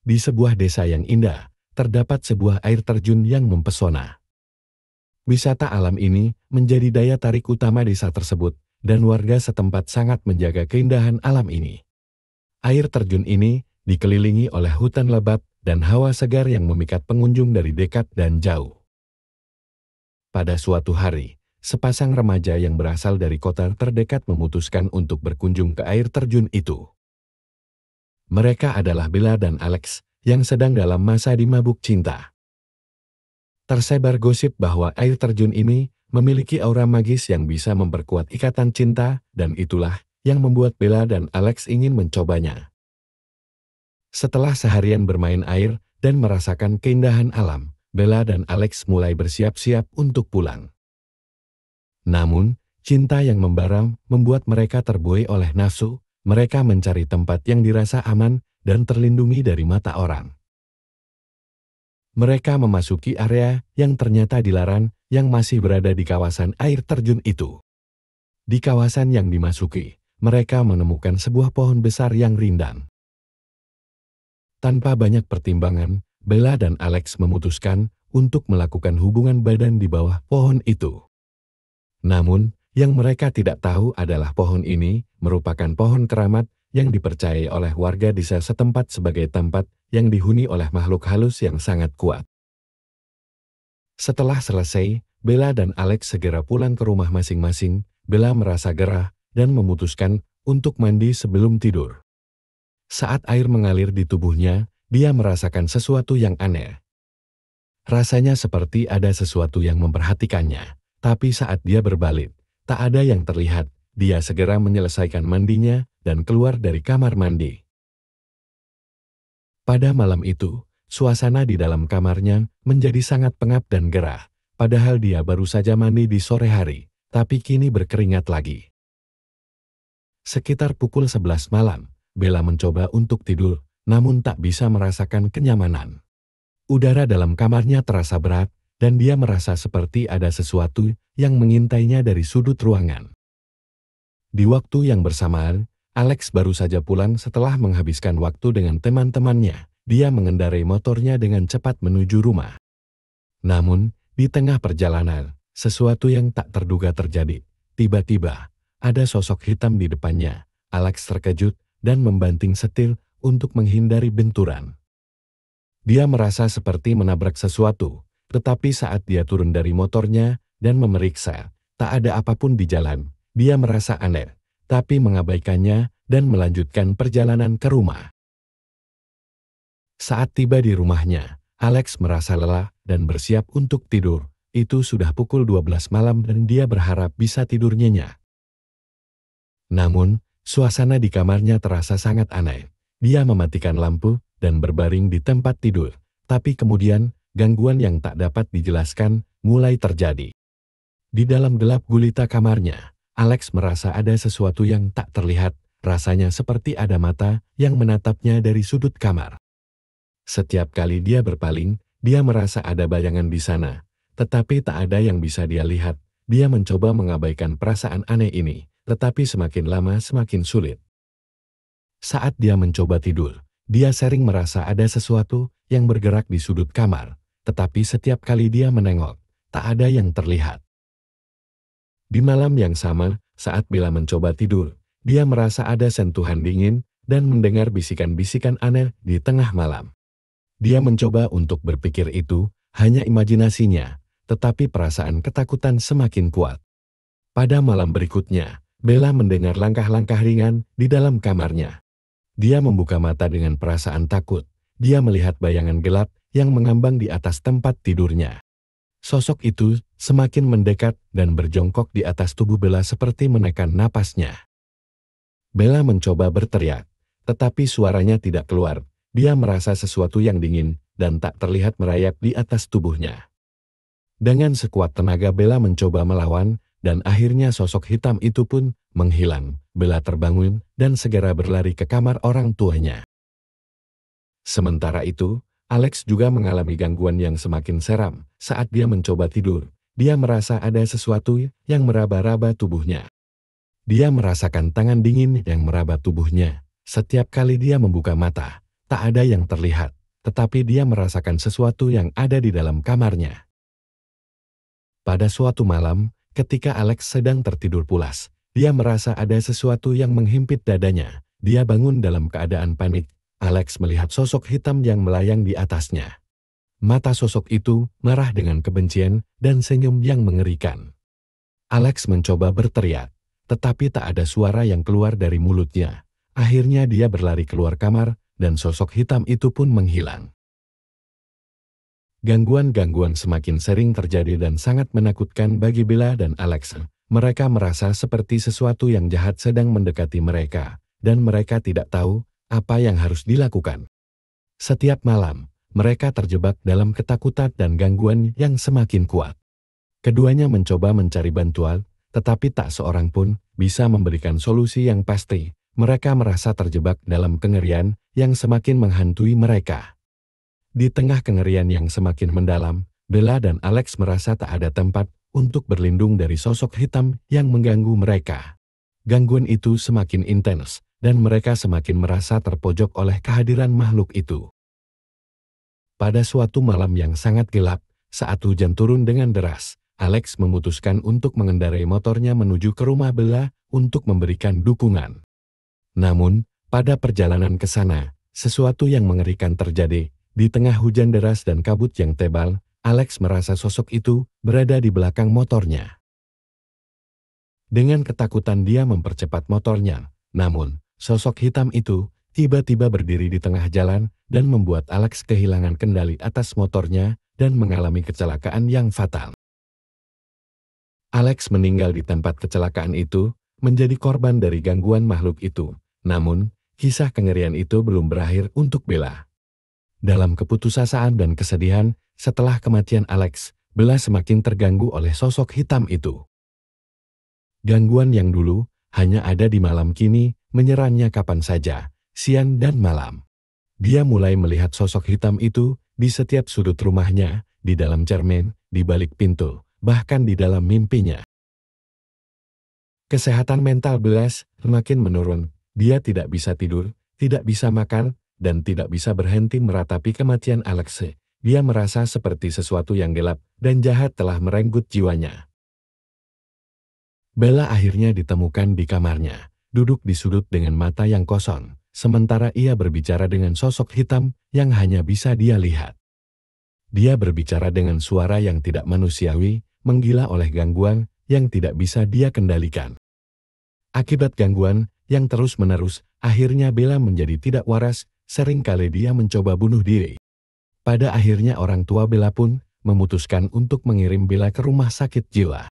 Di sebuah desa yang indah, terdapat sebuah air terjun yang mempesona. Wisata alam ini menjadi daya tarik utama desa tersebut, dan warga setempat sangat menjaga keindahan alam ini. Air terjun ini dikelilingi oleh hutan lebat dan hawa segar yang memikat pengunjung dari dekat dan jauh. Pada suatu hari, sepasang remaja yang berasal dari kota terdekat memutuskan untuk berkunjung ke air terjun itu. Mereka adalah Bella dan Alex, yang sedang dalam masa dimabuk cinta. Tersebar gosip bahwa air terjun ini memiliki aura magis yang bisa memperkuat ikatan cinta, dan itulah yang membuat Bella dan Alex ingin mencobanya. Setelah seharian bermain air dan merasakan keindahan alam, Bella dan Alex mulai bersiap-siap untuk pulang. Namun, cinta yang membara membuat mereka terbuai oleh nafsu. Mereka mencari tempat yang dirasa aman dan terlindungi dari mata orang. Mereka memasuki area yang ternyata dilarang, yang masih berada di kawasan air terjun itu. Di kawasan yang dimasuki, mereka menemukan sebuah pohon besar yang rindang. Tanpa banyak pertimbangan, Bella dan Alex memutuskan untuk melakukan hubungan badan di bawah pohon itu. Namun, yang mereka tidak tahu adalah pohon ini merupakan pohon keramat yang dipercayai oleh warga desa setempat sebagai tempat yang dihuni oleh makhluk halus yang sangat kuat. Setelah selesai, Bella dan Alex segera pulang ke rumah masing-masing. Bella merasa gerah dan memutuskan untuk mandi sebelum tidur. Saat air mengalir di tubuhnya, dia merasakan sesuatu yang aneh. Rasanya seperti ada sesuatu yang memperhatikannya, tapi saat dia berbalik, tak ada yang terlihat. Dia segera menyelesaikan mandinya dan keluar dari kamar mandi. Pada malam itu, suasana di dalam kamarnya menjadi sangat pengap dan gerah. Padahal dia baru saja mandi di sore hari, tapi kini berkeringat lagi. Sekitar pukul 11 malam, Bella mencoba untuk tidur, namun tak bisa merasakan kenyamanan. Udara dalam kamarnya terasa berat, dan dia merasa seperti ada sesuatu yang mengintainya dari sudut ruangan. Di waktu yang bersamaan, Alex baru saja pulang setelah menghabiskan waktu dengan teman-temannya. Dia mengendarai motornya dengan cepat menuju rumah. Namun, di tengah perjalanan, sesuatu yang tak terduga terjadi. Tiba-tiba, ada sosok hitam di depannya. Alex terkejut dan membanting setir untuk menghindari benturan. Dia merasa seperti menabrak sesuatu, tetapi saat dia turun dari motornya dan memeriksa, tak ada apapun di jalan. Dia merasa aneh, tapi mengabaikannya dan melanjutkan perjalanan ke rumah. Saat tiba di rumahnya, Alex merasa lelah dan bersiap untuk tidur. Itu sudah pukul 12 malam dan dia berharap bisa tidur nyenyak. Namun, suasana di kamarnya terasa sangat aneh. Dia mematikan lampu dan berbaring di tempat tidur. Tapi kemudian, gangguan yang tak dapat dijelaskan mulai terjadi. Di dalam gelap gulita kamarnya, Alex merasa ada sesuatu yang tak terlihat. Rasanya seperti ada mata yang menatapnya dari sudut kamar. Setiap kali dia berpaling, dia merasa ada bayangan di sana. Tetapi tak ada yang bisa dia lihat. Dia mencoba mengabaikan perasaan aneh ini, tetapi semakin lama semakin sulit. Saat dia mencoba tidur, dia sering merasa ada sesuatu yang bergerak di sudut kamar. Tetapi setiap kali dia menengok, tak ada yang terlihat. Di malam yang sama, saat Bella mencoba tidur, dia merasa ada sentuhan dingin dan mendengar bisikan-bisikan aneh di tengah malam. Dia mencoba untuk berpikir itu hanya imajinasinya, tetapi perasaan ketakutan semakin kuat. Pada malam berikutnya, Bella mendengar langkah-langkah ringan di dalam kamarnya. Dia membuka mata dengan perasaan takut. Dia melihat bayangan gelap yang mengambang di atas tempat tidurnya. Sosok itu semakin mendekat dan berjongkok di atas tubuh Bella seperti menekan napasnya. Bella mencoba berteriak, tetapi suaranya tidak keluar. Dia merasa sesuatu yang dingin dan tak terlihat merayap di atas tubuhnya. Dengan sekuat tenaga Bella mencoba melawan, dan akhirnya sosok hitam itu pun menghilang. Bella terbangun dan segera berlari ke kamar orang tuanya. Sementara itu, Alex juga mengalami gangguan yang semakin seram. Saat dia mencoba tidur, dia merasa ada sesuatu yang meraba-raba tubuhnya. Dia merasakan tangan dingin yang meraba tubuhnya. Setiap kali dia membuka mata, tak ada yang terlihat. tetapi dia merasakan sesuatu yang ada di dalam kamarnya. Pada suatu malam, ketika Alex sedang tertidur pulas, dia merasa ada sesuatu yang menghimpit dadanya. Dia bangun dalam keadaan panik. Alex melihat sosok hitam yang melayang di atasnya. Mata sosok itu marah dengan kebencian dan senyum yang mengerikan. Alex mencoba berteriak, tetapi tak ada suara yang keluar dari mulutnya. Akhirnya dia berlari keluar kamar, dan sosok hitam itu pun menghilang. Gangguan-gangguan semakin sering terjadi dan sangat menakutkan bagi Bella dan Alex. Mereka merasa seperti sesuatu yang jahat sedang mendekati mereka, dan mereka tidak tahu apa yang harus dilakukan. Setiap malam, mereka terjebak dalam ketakutan dan gangguan yang semakin kuat. Keduanya mencoba mencari bantuan, tetapi tak seorang pun bisa memberikan solusi yang pasti. Mereka merasa terjebak dalam kengerian yang semakin menghantui mereka. Di tengah kengerian yang semakin mendalam, Bella dan Alex merasa tak ada tempat untuk berlindung dari sosok hitam yang mengganggu mereka. Gangguan itu semakin intens, dan mereka semakin merasa terpojok oleh kehadiran makhluk itu. Pada suatu malam yang sangat gelap, saat hujan turun dengan deras, Alex memutuskan untuk mengendarai motornya menuju ke rumah Bella untuk memberikan dukungan. Namun, pada perjalanan ke sana, sesuatu yang mengerikan terjadi. Di tengah hujan deras dan kabut yang tebal, Alex merasa sosok itu berada di belakang motornya. Dengan ketakutan dia mempercepat motornya, namun sosok hitam itu tiba-tiba berdiri di tengah jalan dan membuat Alex kehilangan kendali atas motornya dan mengalami kecelakaan yang fatal. Alex meninggal di tempat kecelakaan itu, menjadi korban dari gangguan makhluk itu. Namun, kisah kengerian itu belum berakhir untuk Bella. Dalam keputusasaan dan kesedihan, setelah kematian Alex, Bella semakin terganggu oleh sosok hitam itu. Gangguan yang dulu hanya ada di malam kini menyerangnya kapan saja, siang dan malam. Dia mulai melihat sosok hitam itu di setiap sudut rumahnya, di dalam cermin, di balik pintu, bahkan di dalam mimpinya. Kesehatan mental Bella semakin menurun. Dia tidak bisa tidur, tidak bisa makan, dan tidak bisa berhenti meratapi kematian Alex. Dia merasa seperti sesuatu yang gelap dan jahat telah merenggut jiwanya. Bella akhirnya ditemukan di kamarnya, duduk di sudut dengan mata yang kosong, sementara ia berbicara dengan sosok hitam yang hanya bisa dia lihat. Dia berbicara dengan suara yang tidak manusiawi, menggila oleh gangguan yang tidak bisa dia kendalikan. Akibat gangguan yang terus-menerus, akhirnya Bella menjadi tidak waras, seringkali dia mencoba bunuh diri. Pada akhirnya orang tua Bella pun memutuskan untuk mengirim Bella ke rumah sakit jiwa.